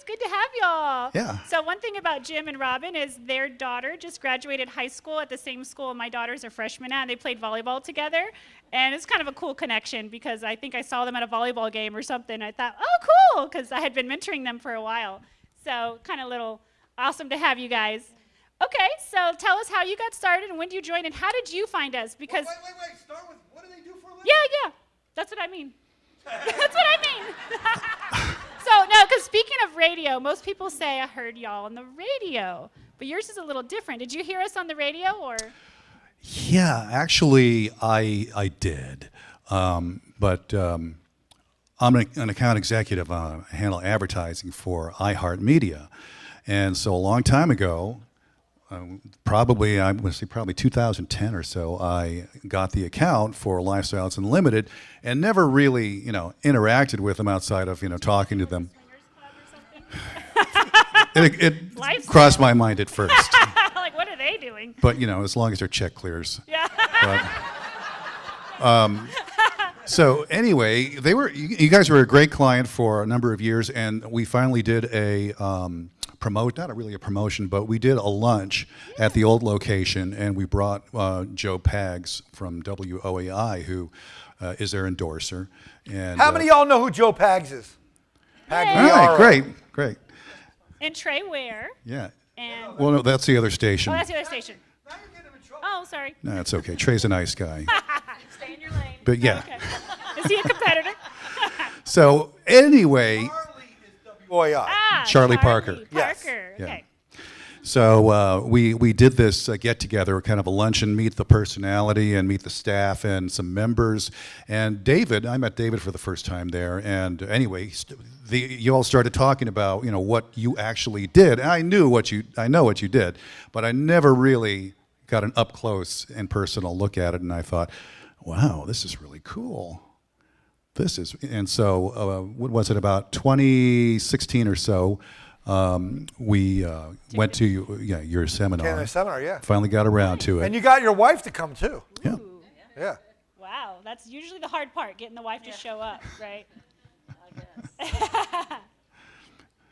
Good to have y'all. Yeah. So one thing about Jim and Robin is their daughter just graduated high school at the same school my daughters are freshmen at, and they played volleyball together. And it's kind of a cool connection because I think I saw them at a volleyball game or something. I thought, oh, cool, because I had been mentoring them for a while. So kind of little awesome to have you guys. Okay, so tell us how you got started and when did you join and how did you find us? Because Wait. Start with, what do they do for a living? Yeah. That's what I mean. That's what I mean. So, no, because speaking of radio, most people say, I heard y'all on the radio. But yours is a little different. Did you hear us on the radio, or? Yeah, actually, I did. But I'm an account executive. I handle advertising for iHeartMedia. And so a long time ago, probably 2010 or so, I got the account for Lifestyles Unlimited and never really, interacted with them outside of, talking to them. It crossed my mind at first. Like, what are they doing? But, as long as their check clears. Yeah. So anyway, you guys were a great client for a number of years, and we finally did a not really a promotion, but we did a lunch at the old location, and we brought Joe Pags from WOAI, who is their endorser. And how many of y'all know who Joe Pags is? All right, great. And Trey Ware. Yeah. And well, no, that's the other station. Oh, that's the other station. Now you're getting him in trouble. Oh, sorry. No, it's okay. Trey's a nice guy. Stay in your lane. But yeah. Okay. Is he a competitor? So anyway. Charlie is WOAI. Charlie Parker. Yes. Okay. Yeah. So we did this get together, kind of a luncheon, meet the personality and meet the staff and some members. And David, I met David for the first time there. And anyway, you all started talking about what you actually did. And I know what you did, but I never really got an up close and personal look at it. And I thought, wow, this is really cool. And so what was it, about 2016 or so? We went to your seminar. Canada seminar, yeah. Finally got around to it. And you got your wife to come too. Yeah. Yeah. Wow, that's usually the hard part, getting the wife to show up, right? I guess.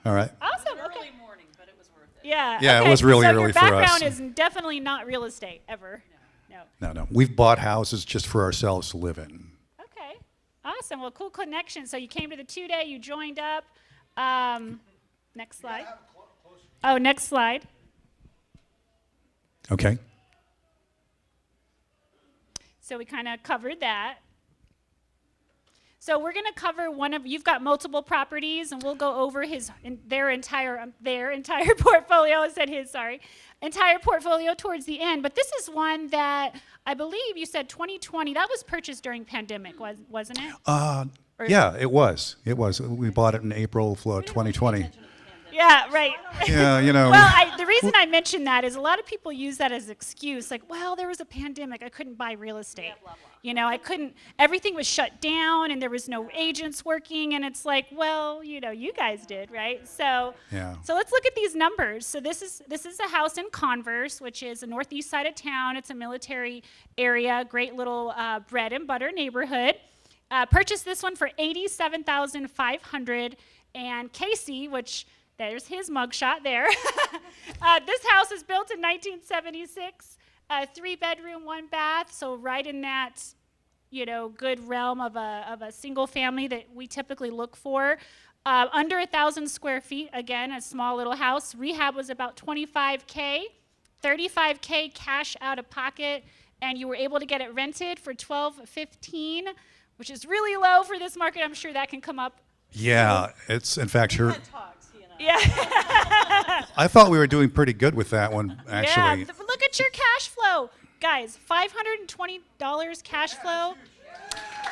All right. Awesome. Early morning, but it was worth it. Yeah. Yeah, okay. it was really so early your for us. background is definitely not real estate ever. No. No. We've bought houses just for ourselves to live in. Okay. Awesome. Well, cool connection. So you came to the 2-day, you joined up. Next slide. Oh, next slide. Okay. So we kind of covered that. So we're going to cover you've got multiple properties, and we'll go over their entire portfolio. I said his, sorry. Entire portfolio towards the end. But this is one that I believe you said 2020. That was purchased during pandemic, wasn't it? Yeah, it was. We bought it in April of 2020. Yeah, right. Yeah, Well, the reason I mention that is a lot of people use that as an excuse. Like, well, there was a pandemic. I couldn't buy real estate. Yeah, blah, blah. I couldn't, everything was shut down and there was no agents working. And it's like, well, you guys did, right? So, Yeah. So let's look at these numbers. So this is a house in Converse, which is the northeast side of town. It's a military area, great little bread and butter neighborhood. Purchased this one for $87,500. And Casey, which there's his mugshot there. This house is built in 1976, 3-bedroom, 1 bath, so right in that, good realm of a single family that we typically look for. Under 1,000 square feet, again, a small little house. Rehab was about $25K, $35K cash out of pocket, and you were able to get it rented for $12.15, which is really low for this market. I'm sure that can come up. Yeah, it's in fact sure. Yeah. I thought we were doing pretty good with that one, actually. Yeah, look at your cash flow. Guys, $520 cash flow.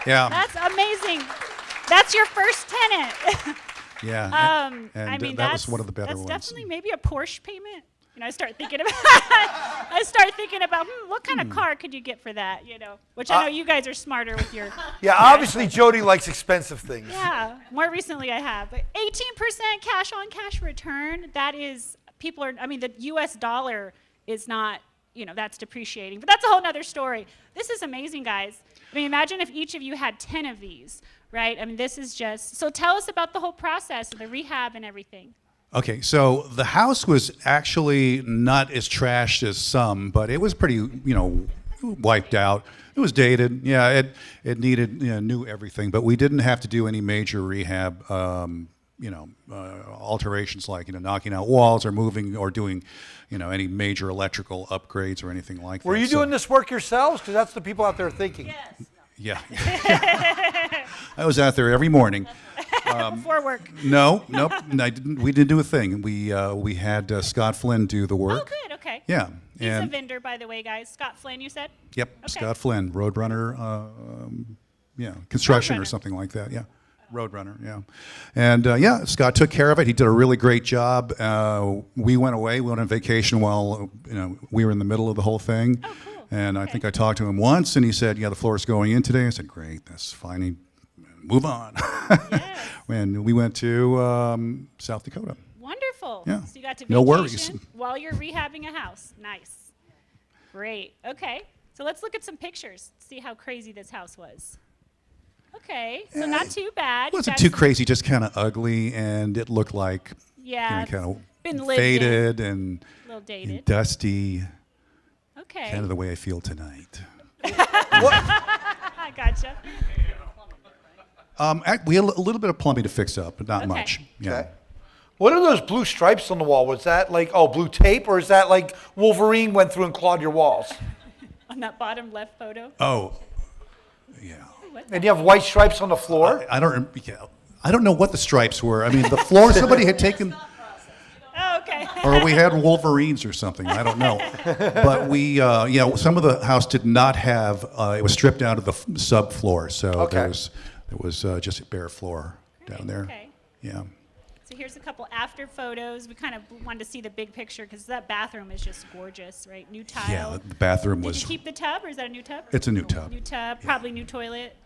Yeah. That's amazing. That's your first tenant. Yeah. and that was one of the better ones. That's definitely maybe a Porsche payment. I start thinking about what kind of car could you get for that, which I know you guys are smarter with your. Yeah, obviously Jody likes expensive things. Yeah, more recently I have. But 18% cash on cash return, that is, the US dollar is not, that's depreciating. But that's a whole nother story. This is amazing, guys. I mean, imagine if each of you had 10 of these, right? I mean, this is just, so tell us about the whole process of the rehab and everything. Okay, so the house was actually not as trashed as some, but it was pretty, wiped out. It was dated. Yeah, it needed new everything, but we didn't have to do any major rehab, alterations like knocking out walls or moving or doing, any major electrical upgrades or anything like that. Were you So- doing this work yourselves? Because that's the people out there thinking. Yes. No. Yeah. I was out there every morning. Before work. No, nope, I didn't. We didn't do a thing. We had Scott Flynn do the Oh, work. good, okay. Yeah. He's a And vendor, by the way, guys. Scott Flynn, you said? yep, Okay. Scott Flynn, Roadrunner, construction or Roadrunner. something like that. Yeah. Roadrunner, yeah. And Scott took care of it. He did a really great job. We went away. We went on vacation while we were in the middle of the whole thing. Oh, cool. And I Okay. think I talked to him once, and he said, "Yeah, the floor's going in today." I said, "Great, that's fine. Move on." Yes. And we went to South Dakota. Wonderful. Yeah. So you got to No vacation worries. while you're rehabbing a house. Nice. Great. Okay. So let's look at some pictures. See how crazy this house was. Okay. So not too bad. It You wasn't got too some- crazy, just kind of ugly, and it looked like Yeah. kind of been lived in. faded and, A little dated. dusty, Okay. kind of the way I feel tonight. I gotcha. We had a little bit of plumbing to fix up, but not Okay. much. Yeah. Okay. What are those blue stripes on the wall? Was that like, blue tape? Or is that like Wolverine went through and clawed your walls? On that bottom left photo. Oh, yeah. And you have white stripes on the floor? I don't know what the stripes were. I mean, the floor somebody had taken, Oh, okay. or we had Wolverines or something. I don't know. But we, some of the house did not have. It was stripped down to the subfloor, so Okay. there was just a bare floor down there. Okay. Yeah. So here's a couple after photos. We kind of wanted to see the big picture because that bathroom is just gorgeous, right? New tile. Yeah, the bathroom Did was. you keep the tub, or is that a new tub? It's a new tub. New tub, probably new toilet.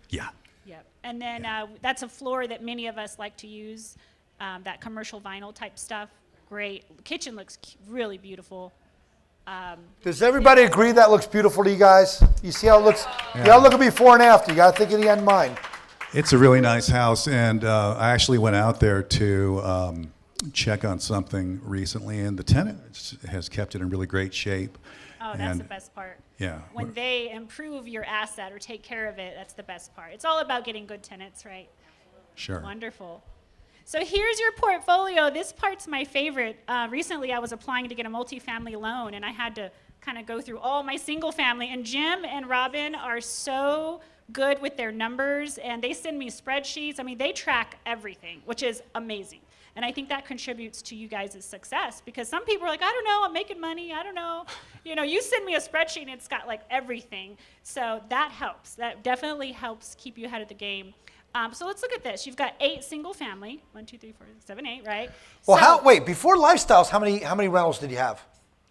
Yeah. Yep. And then that's a floor that many of us like to use, that commercial vinyl type stuff. Great. Kitchen looks really beautiful. Does everybody agree that looks beautiful to you guys? You see how it looks? You gotta look at before and after. You gotta think of the end mind. It's a really nice house, and I actually went out there to check on something recently, and the tenant has kept it in really great shape. Oh, that's And- the best part. Yeah. When they improve your asset or take care of it, that's the best part. It's all about getting good tenants, right? Sure. Wonderful. So here's your portfolio. This part's my favorite. Recently, I was applying to get a multifamily loan, and I had to kind of go through all my single family. And Jim and Robin are so good with their numbers, and they send me spreadsheets. I mean, they track everything, which is amazing. And I think that contributes to you guys' success, because some people are like, I don't know, I'm making money, I don't know. You send me a spreadsheet and it's got like everything. So that helps. That definitely helps keep you ahead of the game. So let's look at this. You've got 8 single family. 1, 2, 3, 4, 7, 8, right? Well, So- before Lifestyles, how many rentals did you have?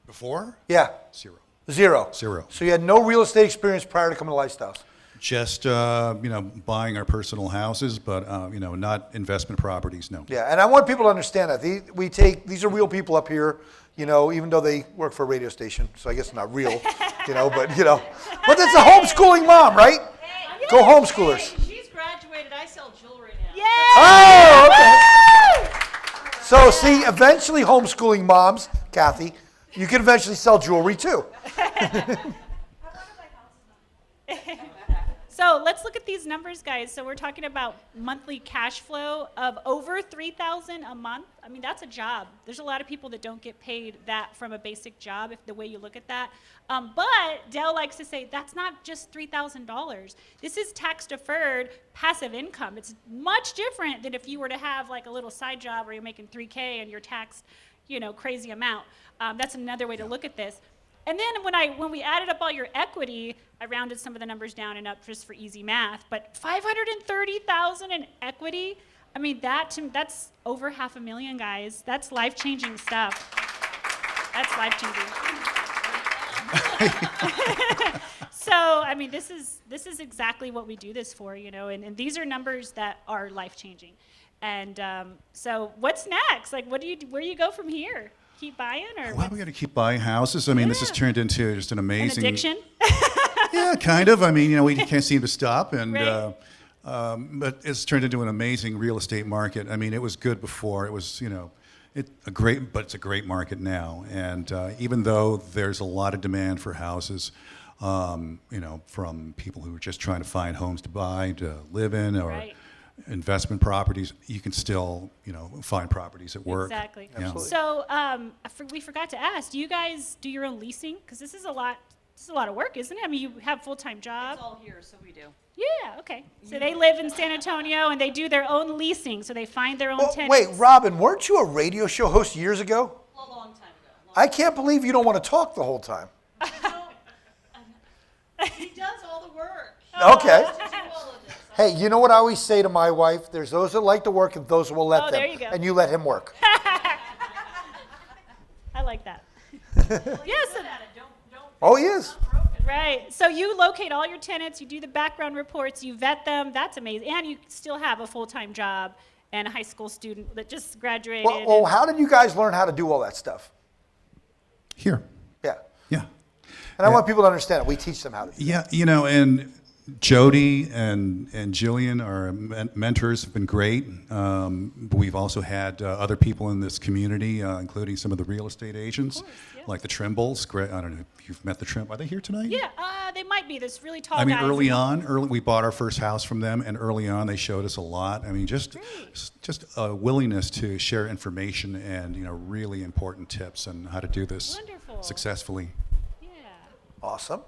Before? Yeah, 0. zero. Zero. So you had no real estate experience prior to coming to Lifestyles. Just buying our personal houses, but not investment properties. No. Yeah, and I want people to understand that these are real people up here, even though they work for a radio station. So I guess not real, but it's a homeschooling mom, right? Go homeschoolers. Hey, she's graduated. I sell jewelry now. Yay! Oh, okay. So see, eventually homeschooling moms, Kathy, you can eventually sell jewelry too. So let's look at these numbers, guys. So we're talking about monthly cash flow of over $3,000 a month. I mean, that's a job. There's a lot of people that don't get paid that from a basic job, if the way you look at that. But Dell likes to say that's not just $3,000. This is tax deferred passive income. It's much different than if you were to have like a little side job where you're making $3K and you're taxed, crazy amount. That's another way to look at this. And then when we added up all your equity, I rounded some of the numbers down and up just for easy math, but $530,000 in equity, I mean, that's over $500,000, guys. That's life-changing stuff. That's life-changing. So, I mean, this is exactly what we do this for, and these are numbers that are life-changing. And so what's next? Like, where do you go from here? Keep buying, or Well, we got to keep buying houses. I mean, this has Yeah. turned into just an an amazing. addiction? Yeah, kind of. I mean, we can't seem to stop, and Right. but it's turned into an amazing real estate market. I mean, it was good before. It was, it's a great market now. And even though there's a lot of demand for houses, from people who are just trying to find homes to buy, to live in, or Right. investment properties, you can still, find properties that work. Exactly. Yeah. Absolutely. So we forgot to ask, do you guys do your own leasing? Because this is a lot of work, isn't it? I mean, you have a full-time job. It's all here, so we do. Yeah, okay. So they live in San Antonio and they do their own leasing, so they find their own Well, tenants. wait, Robin, weren't you a radio show host years ago? A long time ago. I can't believe you don't want to talk the whole time. He does all the work. Okay. To do all of this. Hey, you know what I always say to my wife? There's those that like to work and those who will let Oh, them. there you go. And you let him work. I like that. Yes. Don't Oh, he is. Right. So you locate all your tenants, you do the background reports, you vet them. That's amazing. And you still have a full-time job and a high school student that just graduated. Well, how did you guys learn how to do all that stuff? Here. Yeah. Yeah. And I want people to understand it. We teach them how to do Yeah, and Jody and Jillian, our mentors, have been great. But we've also had other people in this community, including some of the real estate agents, yeah. like the Trimbles. I don't know if you've met the Trimble. Are they here tonight? Yeah, they might be this really tall I mean, guys. early we bought our first house from them, and early on they showed us a lot. I mean, just a willingness to share information and really important tips on how to do this Wonderful. successfully. Yeah. Awesome.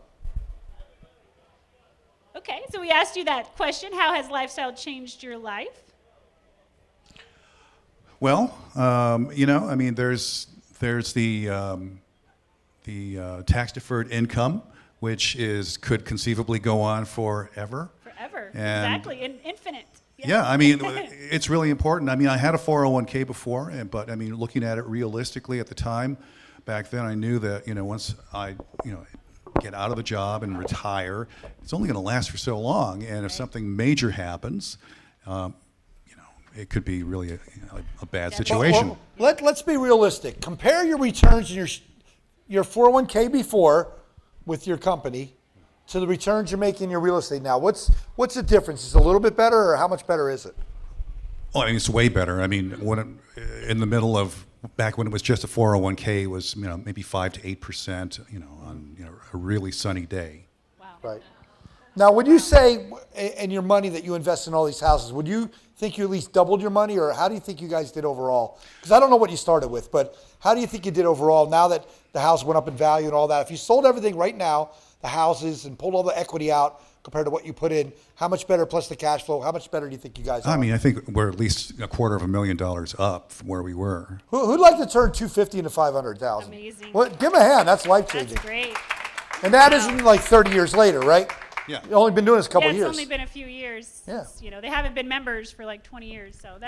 Okay, so we asked you that question. How has lifestyle changed your life? Well, I mean, there's the tax deferred income, which could conceivably go on forever. Forever. And- Exactly. Infinite. Yeah, I mean, it's really important. I mean, I had a 401k before, but I mean, looking at it realistically at the time, back then, I knew that once I get out of the job and retire, it's only going to last for so long. And if something major happens, it could be really a bad situation. Well, let's be realistic. Compare your returns in your 401k before with your company to the returns you're making in your real estate now. What's the difference? Is it a little bit better, or how much better is it? Well, I mean, it's way better. I mean, in the middle of back when it was just a 401k, it was maybe 5 to 8%, on a really sunny day. Wow. Right. Now, would you say, in your money that you invest in all these houses, would you think you at least doubled your money, or how do you think you guys did overall? Because I don't know what you started with, but how do you think you did overall now that the house went up in value and all that? If you sold everything right now, the houses, and pulled all the equity out compared to what you put in, how much better, plus the cash flow, how much better do you think you guys are? I mean, I think we're at least $250,000 up from where we were. Who'd like to turn 250 into 500,000? Amazing. Well, give them a hand. That's life That's changing. great. And that isn't like 30 years later, right? Yeah. You've only been doing this a couple Yeah, it's years. only been a few years. Yeah. They haven't been members for like 20 years, so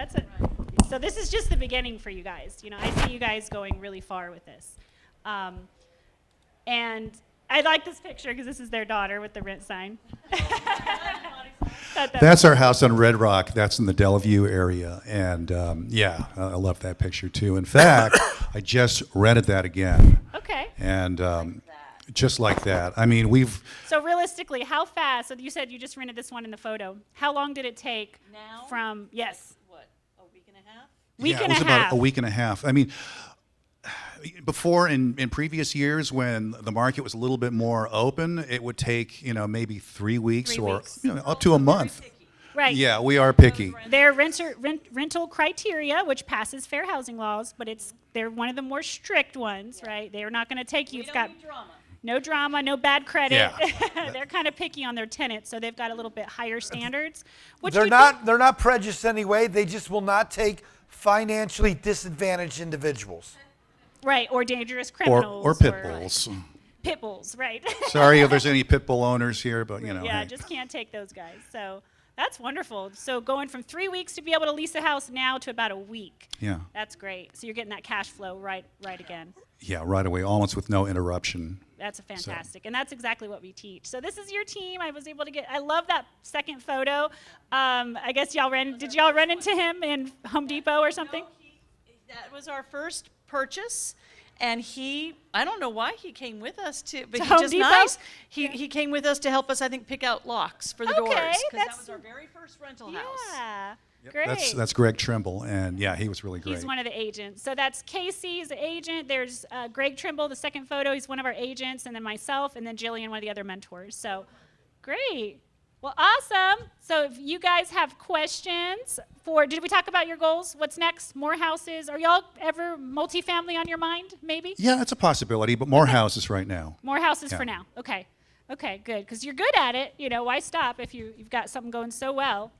so this is just the beginning for you guys. I see you guys going really far with this. And I like this picture because this is their daughter with the rent sign. That's our house on Red Rock. That's in the Delview area. And I love that picture too. In fact, I just rented that again. Okay. And just like that. I mean, So realistically, how fast? So you said you just rented this one in the photo. How long did it take Now? from yes, What, a week and a half? week yeah, and it was a about half? a week and a half. I mean, before in previous years when the market was a little bit more open, it would take maybe 3 weeks 3 or weeks. up to a month. Right. Yeah, we are picky. Their rental criteria, which passes fair housing laws, but they're one of the more strict ones, right? They're not going to take you. We It's don't got need drama. no drama, no bad credit. Yeah. They're kind of picky on their tenants, so they've got a little bit higher standards. Which They're we not prejudiced anyway. They just will not take financially disadvantaged individuals. right, or dangerous criminals. Or pit bulls. Pit bulls, right. Sorry if there's any pit bull owners here, but Yeah, hey. just can't take those guys. So that's wonderful. So going from 3 weeks to be able to lease a house now to about a week. Yeah. That's great. So you're getting that cash flow right again. Yeah, right away, almost with no interruption. That's fantastic. And that's exactly what we teach. So this is your team. I love that second photo. I guess did y'all run into him in Home Depot or something? That was our first purchase, And I don't know why he came with us but he's Home just Depot? nice. He came with us to help us, I think, pick out locks for the doors. Okay, Because that that's- was our very first rental house. Yeah. Yep, Great. That's Greg Trimble, and yeah, he was really great. He's one of the agents. So that's Casey's the agent. There's Greg Trimble, the second photo. He's one of our agents, and then myself, and then Jillian, one of the other mentors. So great. Well, awesome. So if you guys have questions did we talk about your goals? What's next? More houses? Are y'all ever multifamily on your mind, maybe? Yeah, it's a possibility, but more houses right now. More houses Yeah. for now. Okay. Okay, good. Because you're good at it. Why stop if you've got something going so well?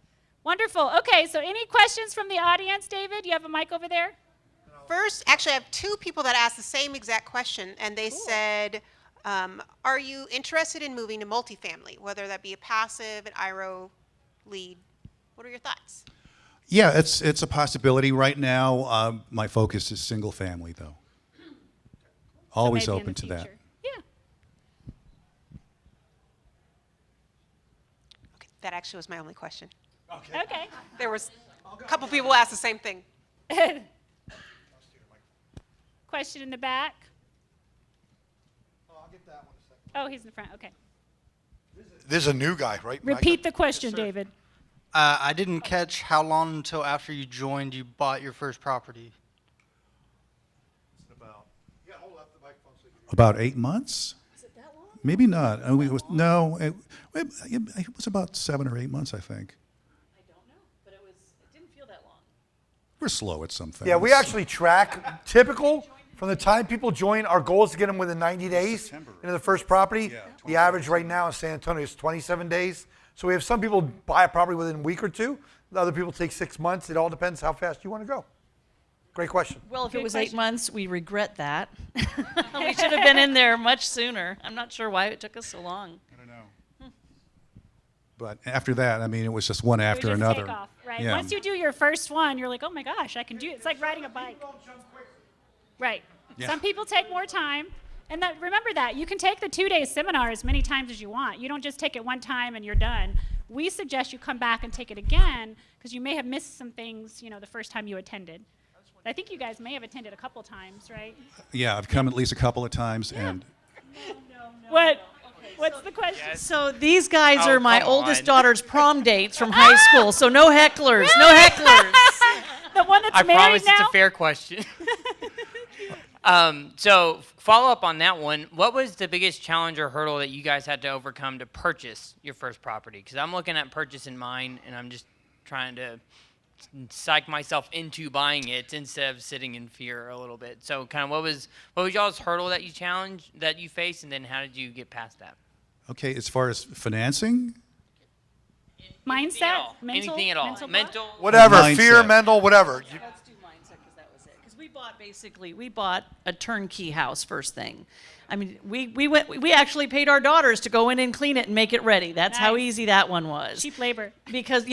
Wonderful. Okay, so any questions from the audience, David? You have a mic over there? First, actually, I have two people that asked the same exact question, and they said, are you interested in moving to multifamily, whether that be a passive, an IRO, lead? What are your thoughts? Yeah, it's a possibility right now. My focus is single family, though. Always maybe in open the to that. future. Yeah. Okay, that actually was my only question. Okay. There was a couple people asked the same thing. Question in the back. I'll get that one in a second. Oh, he's in the front. Okay. This is a new guy, right? Repeat the question, David. I didn't catch how long until after you joined you bought your first property. About 8 months? Is it that long? Maybe not. It was about 7 or 8 months, I think. I don't know, but it didn't feel that long. We're slow at some things. Yeah, we actually track typical from the time people join. Our goal is to get them within 90 days September. into the first property. Yeah, The average right now in San Antonio is 27 days. So we have some people buy a property within a week or two. The other people take 6 months. It all depends how fast you want to go. Great question. Well, if Good it was question. 8 months, we regret that. We should have been in there much sooner. I'm not sure why it took us so long. I don't know. But after that, it was just one after We just another. take off, right? Yeah. Once you do your first one, you're like, oh my gosh, I can do it. It's like riding a bike. Right. Yeah. Some people take more time. And remember that. You can take the 2-day seminar as many times as you want. You don't just take it one time and you're done. We suggest you come back and take it again because you may have missed some things, the first time you attended. I think you guys may have attended a couple times, right? Yeah, I've come at least a couple of times, and What? What's the question? So these guys Oh, are my come oldest on. daughter's prom dates from high school. So no hecklers, no hecklers. The one that's I married promise now? it's a fair question. So follow up on that one. What was the biggest challenge or hurdle that you guys had to overcome to purchase your first property? Because I'm looking at purchasing mine, and I'm just trying to psych myself into buying it instead of sitting in fear a little bit. So kind of what was y'all's hurdle that you faced, and then how did you get past that? okay, as far as financing, Mindset? Anything at all. block? Mental. Whatever, Mindset. fear, mental, whatever. Let's do mindset because that was it. Because we bought a turnkey house first thing. We actually paid our daughters to go in and clean it and make it ready. That's how Nice. easy that one was. Cheap labor. Because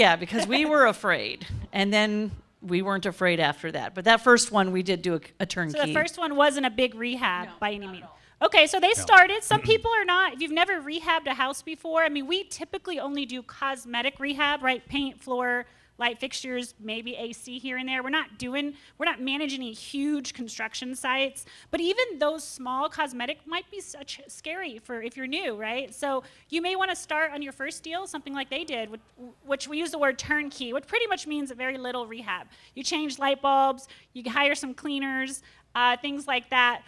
we were afraid, and then we weren't afraid after that. But that first one we did do a turnkey. So the first one wasn't a big rehab by any means. Okay, so they started. Some people are not. If you've never rehabbed a house before, we typically only do cosmetic rehab, right? Paint, floor, light fixtures, maybe AC here and there. We're not managing any huge construction sites. But even those small cosmetic might be such scary for if you're new, right? So you may want to start on your first deal, something like they did, which we use the word turnkey, which pretty much means very little rehab. You change light bulbs, you hire some cleaners, things like that.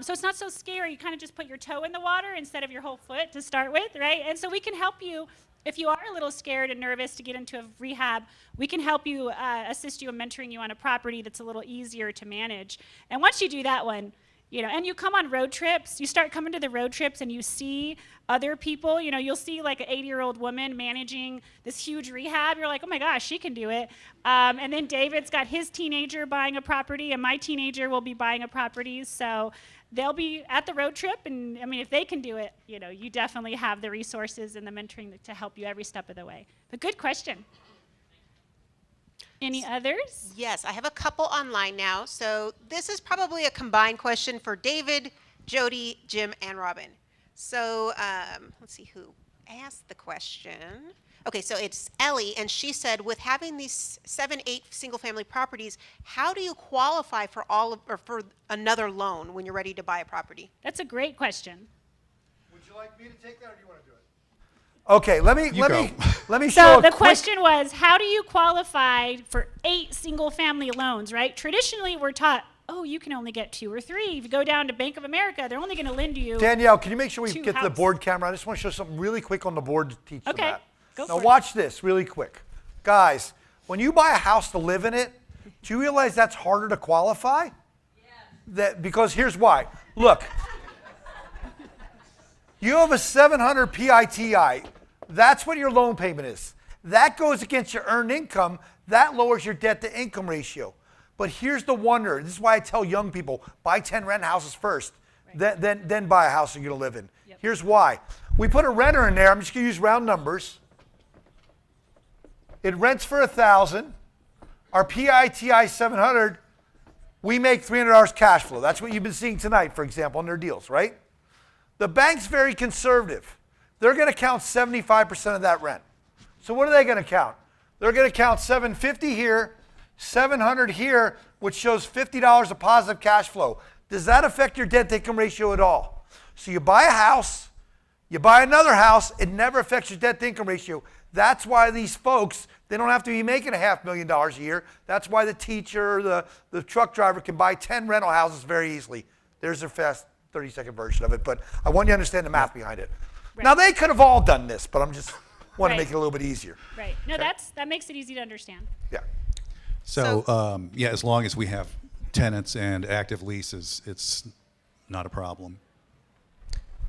So it's not so scary. You kind of just put your toe in the water instead of your whole foot to start with, right? And so we can help you. If you are a little scared and nervous to get into a rehab, we can help you, assist you in mentoring you on a property that's a little easier to manage. And once you do that one, and you come on road trips, you start coming to the road trips and you see other people, you'll see like an 80-year-old woman managing this huge rehab. You're like, oh my gosh, she can do it. And then David's got his teenager buying a property, and my teenager will be buying a property. So they'll be at the road trip, and if they can do it, you definitely have the resources and the mentoring to help you every step of the way. But good question. Any others? Yes, I have a couple online now. So this is probably a combined question for David, Jody, Jim, and Robin. So let's see who asked the question. Okay, so it's Ellie, and she said, with having these 7, 8 single-family properties, how do you qualify for for another loan when you're ready to buy a property? That's a great question. Would you like me to take that, or do you want to do it? Okay, let me show So a the quick- question was, how do you qualify for 8 single-family loans, right? Traditionally, we're taught, oh, you can only get 2 or 3. If you go down to Bank of America, they're only going to lend you. Danielle, can you make sure we 2 get to the house. board camera? I just want to show something really quick on the board to teach them Okay, that. go Now for it. watch this really quick. Guys, when you buy a house to live in it, do you realize that's harder to qualify? Because here's why. Look, you have a 700 PITI. That's what your loan payment is. That goes against your earned income. That lowers your debt to income ratio. But here's the wonder. This is why I tell young people, buy 10 rent houses first, then buy a house you're going to live in. Yep. Here's why. We put a renter in there. I'm just going to use round numbers. It rents for $1,000. Our PITI 700, we make $300 cash flow. That's what you've been seeing tonight, for example, on their deals, right? The bank's very conservative. They're going to count 75% of that rent. So what are they going to count? They're going to count $750 here, $700 here, which shows $50 of positive cash flow. Does that affect your debt to income ratio at all? So you buy a house, you buy another house, it never affects your debt to income ratio. That's why these folks, they don't have to be making $500,000 a year. That's why the teacher, the truck driver can buy 10 rental houses very easily. There's their fast 30-second version of it, but I want you to understand the math behind it. Right. Now, they could have all done this, but I'm just want Right. to make it a little bit easier. Right. No, that makes it easy to understand. Yeah. So, yeah, as long as we have tenants and active leases, it's not a problem.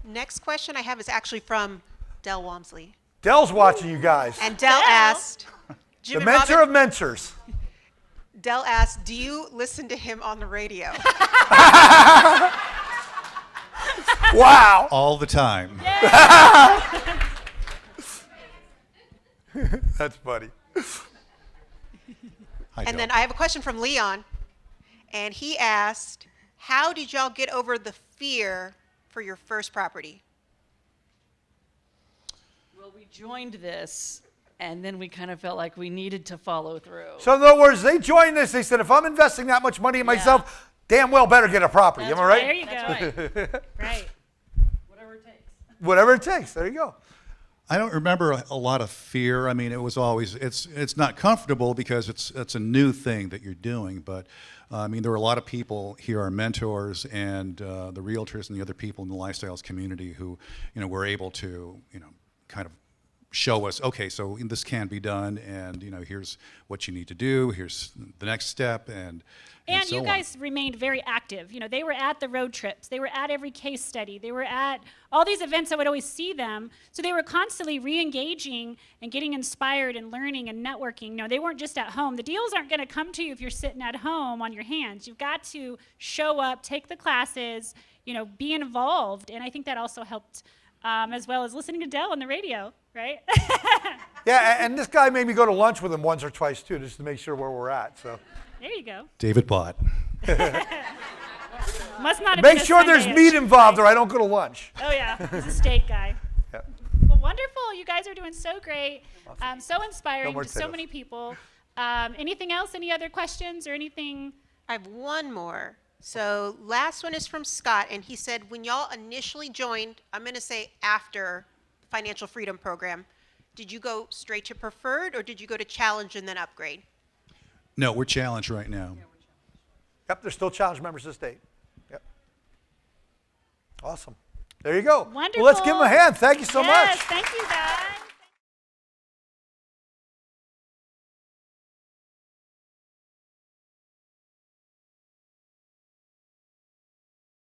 Next question I have is actually from Del Walmsley. Dell's watching you guys. And Del asked, Jim The and mentor Robin, of mentors. Del asked, do you listen to him on the radio? Wow. All the time. That's funny. Hi, And Joe. then I have a question from Leon, and he asked, how did y'all get over the fear for your first property? Well, we joined this, and then we kind of felt like we needed to follow through. So in other words, they joined this. They said, if I'm investing that much money in myself, damn well better get a property. That's Am I right? There you go. That's right. Right. Whatever it takes. Whatever it takes. There you go. I don't remember a lot of fear. I mean, it was always, it's not comfortable because it's a new thing that you're doing. But I mean, there were a lot of people here, our mentors and the realtors and the other people in the lifestyles community who, were able to, kind of show us, okay, so this can be done, and here's what you need to do. Here's the next step, and so you on. guys remained very active. They were at the road trips. They were at every case study. They were at all these events. I would always see them. So they were constantly re-engaging and getting inspired and learning and networking. No, they weren't just at home. The deals aren't going to come to you if you're sitting at home on your hands. You've got to show up, take the classes, be involved. And I think that also helped, as well as listening to Del on the radio, right? Yeah, and this guy made me go to lunch with him once or twice too, just to make sure where we're at. So There you go. David bought. Must not have make been a sure there's Sunday meat at- involved, or I don't go to lunch. Oh yeah, he's a steak guy. Yeah. Well, wonderful. You guys are doing so great. So inspiring more to so potatoes. many people. Anything else? Any other questions or anything? I have one more. So last one is from Scott, and he said, when y'all initially joined, I'm going to say after Financial Freedom Program, did you go straight to preferred, or did you go to challenge and then upgrade? No, we're challenged right now. Yep, they're still challenge members of the state. Yep. Awesome. There you go. Wonderful. Well, let's give them a hand. Thank you so Yes, much. thank you guys.